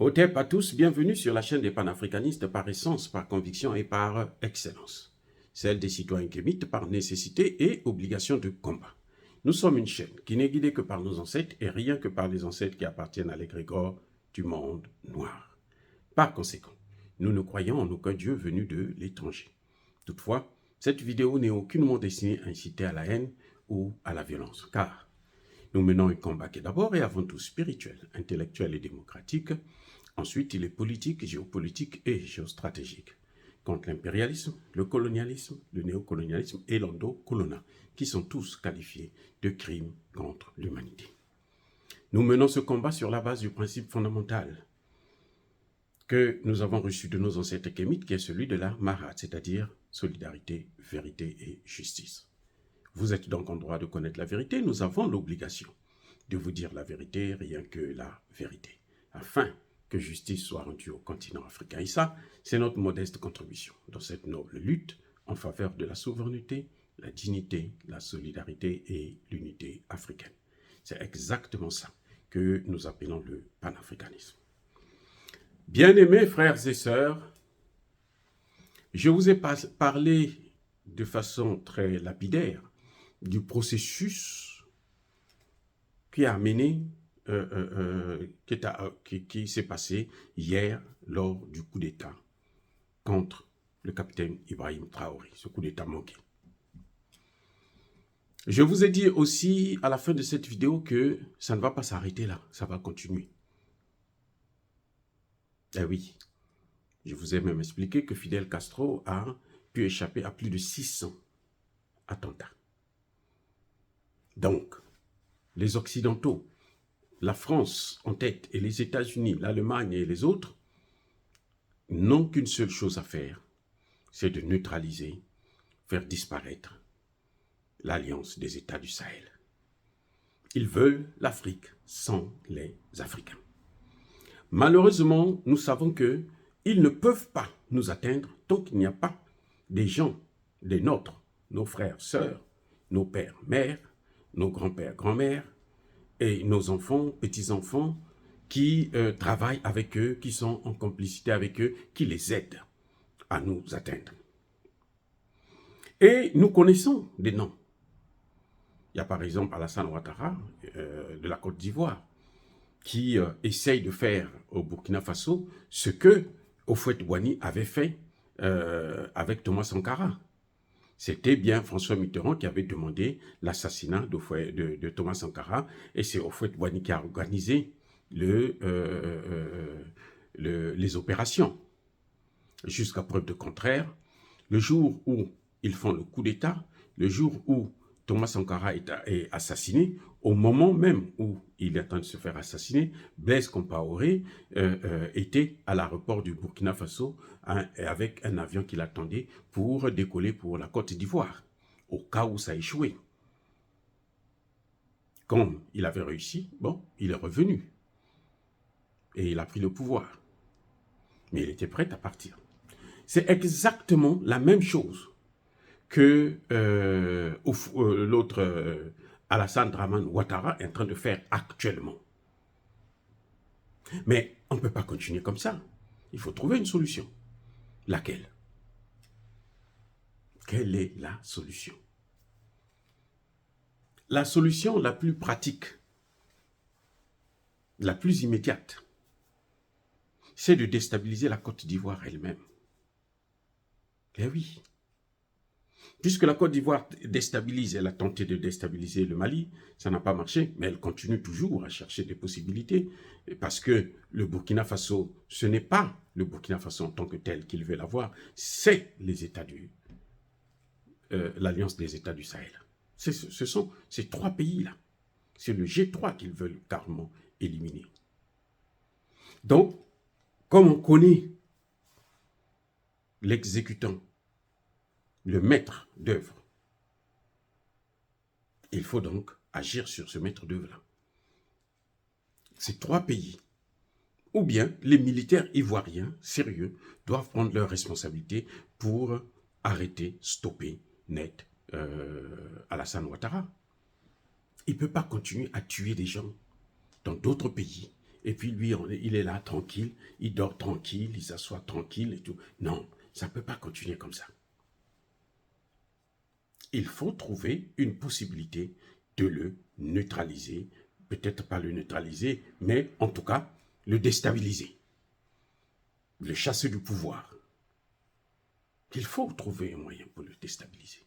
Hotep à tous, bienvenue sur la chaîne des panafricanistes par essence, par conviction et par excellence. Celle des citoyens kémites par nécessité et obligation de combat. Nous sommes une chaîne qui n'est guidée que par nos ancêtres et rien que par les ancêtres qui appartiennent à l'égrégore du monde noir. Par conséquent, nous ne croyons en aucun Dieu venu de l'étranger. Toutefois, cette vidéo n'est aucunement destinée à inciter à la haine ou à la violence, car nous menons un combat qui est d'abord et avant tout spirituel, intellectuel et démocratique. Ensuite, il est politique, géopolitique et géostratégique, contre l'impérialisme, le colonialisme, le néocolonialisme et l'endocolonat, qui sont tous qualifiés de crimes contre l'humanité. Nous menons ce combat sur la base du principe fondamental que nous avons reçu de nos ancêtres kémites, qui est celui de la Mahat, c'est-à-dire solidarité, vérité et justice. Vous êtes donc en droit de connaître la vérité, nous avons l'obligation de vous dire la vérité, rien que la vérité, afin que justice soit rendue au continent africain. Et ça, c'est notre modeste contribution dans cette noble lutte en faveur de la souveraineté, la dignité, la solidarité et l'unité africaine. C'est exactement ça que nous appelons le panafricanisme. Bien-aimés frères et sœurs, je vous ai parlé de façon très lapidaire du processus qui a mené, qui s'est passé hier lors du coup d'État contre le capitaine Ibrahim Traoré, ce coup d'État manqué. Je vous ai dit aussi à la fin de cette vidéo que ça ne va pas s'arrêter là, ça va continuer. Eh oui, je vous ai même expliqué que Fidel Castro a pu échapper à plus de 600 attentats. Donc, les Occidentaux, la France en tête et les États-Unis, l'Allemagne et les autres, n'ont qu'une seule chose à faire, c'est de neutraliser, faire disparaître l'Alliance des États du Sahel. Ils veulent l'Afrique sans les Africains. Malheureusement, nous savons qu'ils ne peuvent pas nous atteindre tant qu'il n'y a pas des gens, des nôtres, nos frères, sœurs, nos pères, mères, nos grands-pères, grand-mères, et nos enfants, petits-enfants, qui travaillent avec eux, qui sont en complicité avec eux, qui les aident à nous atteindre. Et nous connaissons des noms. Il y a par exemple Alassane Ouattara de la Côte d'Ivoire, qui essaye de faire au Burkina Faso ce que Houphouët-Boigny avait fait avec Thomas Sankara. C'était bien François Mitterrand qui avait demandé l'assassinat de Thomas Sankara, et c'est Houphouët-Boigny qui a organisé les opérations. Jusqu'à preuve de contraire, le jour où ils font le coup d'État, le jour où Thomas Sankara est assassiné, au moment même où il est en train de se faire assassiner, Blaise Compaoré était à l'aéroport du Burkina Faso avec un avion qui l'attendait pour décoller pour la Côte d'Ivoire, au cas où ça échouait. Comme il avait réussi, bon, il est revenu et il a pris le pouvoir. Mais il était prêt à partir. C'est exactement la même chose que l'autre Alassane Dramane Ouattara est en train de faire actuellement. Mais on ne peut pas continuer comme ça. Il faut trouver une solution. Laquelle? Quelle est la solution? La solution la plus pratique, la plus immédiate, c'est de déstabiliser la Côte d'Ivoire elle-même. Eh oui. Puisque la Côte d'Ivoire déstabilise, elle a tenté de déstabiliser le Mali, ça n'a pas marché, mais elle continue toujours à chercher des possibilités, parce que le Burkina Faso, ce n'est pas le Burkina Faso en tant que tel qu'ils veulent avoir, c'est les États l'Alliance des États du Sahel. Ce sont ces trois pays-là. C'est le G3 qu'ils veulent carrément éliminer. Donc, comme on connaît l'exécutant, le maître d'œuvre, il faut donc agir sur ce maître d'œuvre-là. Ces trois pays, ou bien les militaires ivoiriens sérieux, doivent prendre leurs responsabilités pour arrêter, stopper net Alassane Ouattara. Il ne peut pas continuer à tuer des gens dans d'autres pays et puis lui, il est là tranquille, il dort tranquille, il s'assoit tranquille et tout. Non, ça ne peut pas continuer comme ça. Il faut trouver une possibilité de le neutraliser, peut-être pas le neutraliser, mais en tout cas, le déstabiliser, le chasser du pouvoir. Il faut trouver un moyen pour le déstabiliser.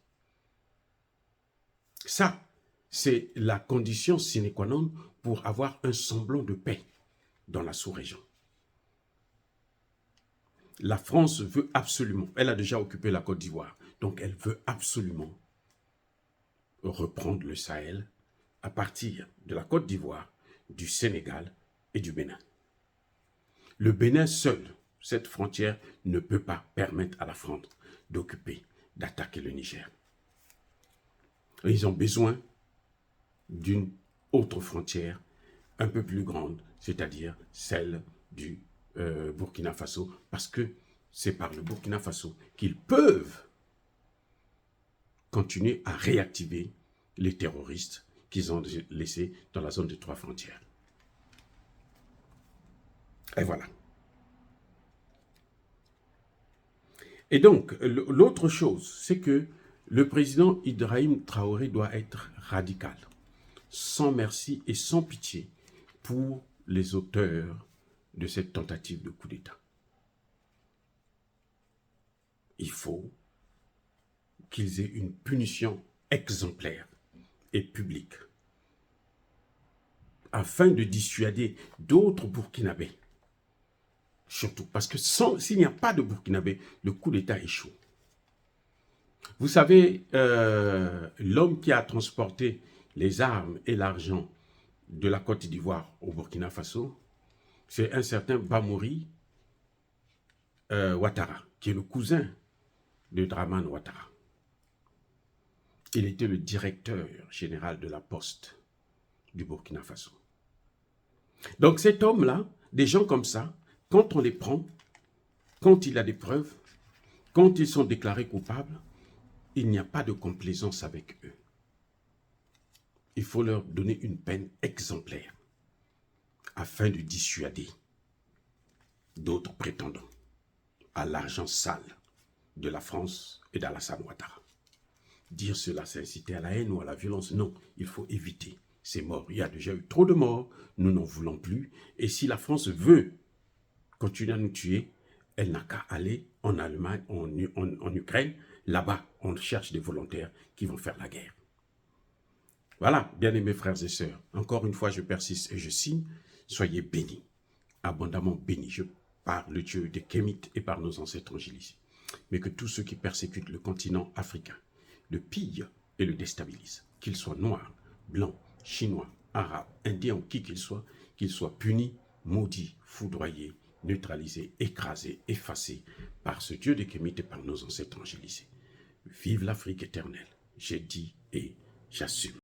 Ça, c'est la condition sine qua non pour avoir un semblant de paix dans la sous-région. La France veut absolument, elle a déjà occupé la Côte d'Ivoire, donc elle veut absolument reprendre le Sahel à partir de la Côte d'Ivoire, du Sénégal et du Bénin. Le Bénin seul, cette frontière, ne peut pas permettre à la France d'occuper, d'attaquer le Niger. Ils ont besoin d'une autre frontière un peu plus grande, c'est-à-dire celle du Burkina Faso, parce que c'est par le Burkina Faso qu'ils peuvent continuer à réactiver les terroristes qu'ils ont laissés dans la zone des 3 frontières. Et voilà. Et donc, l'autre chose, c'est que le président Ibrahim Traoré doit être radical, sans merci et sans pitié pour les auteurs de cette tentative de coup d'État. Il faut qu'ils aient une punition exemplaire et publique afin de dissuader d'autres Burkinabés. Surtout parce que s'il n'y a pas de Burkinabés, le coup d'État échoue. Vous savez, l'homme qui a transporté les armes et l'argent de la Côte d'Ivoire au Burkina Faso, c'est un certain Bamouri Ouattara, qui est le cousin de Dramane Ouattara. Il était le directeur général de la Poste du Burkina Faso. Donc cet homme-là, des gens comme ça, quand on les prend, quand il a des preuves, quand ils sont déclarés coupables, il n'y a pas de complaisance avec eux. Il faut leur donner une peine exemplaire afin de dissuader d'autres prétendants à l'argent sale de la France et d'Alassane Ouattara. Dire cela, c'est inciter à la haine ou à la violence. Non, il faut éviter ces morts. Il y a déjà eu trop de morts, nous n'en voulons plus. Et si la France veut continuer à nous tuer, elle n'a qu'à aller en Allemagne, en Ukraine. Là-bas, on cherche des volontaires qui vont faire la guerre. Voilà, bien-aimés frères et sœurs, encore une fois, je persiste et je signe, soyez bénis, abondamment bénis. Je par le Dieu des Kémites et par nos ancêtres angélisés. Mais que tous ceux qui persécutent le continent africain le pillent et le déstabilisent, qu'ils soient noirs, blancs, chinois, arabes, indiens ou qui qu'ils soient punis, maudits, foudroyés, neutralisés, écrasés, effacés par ce Dieu des Kémites et par nos ancêtres angélisés. Vive l'Afrique éternelle, j'ai dit et j'assume.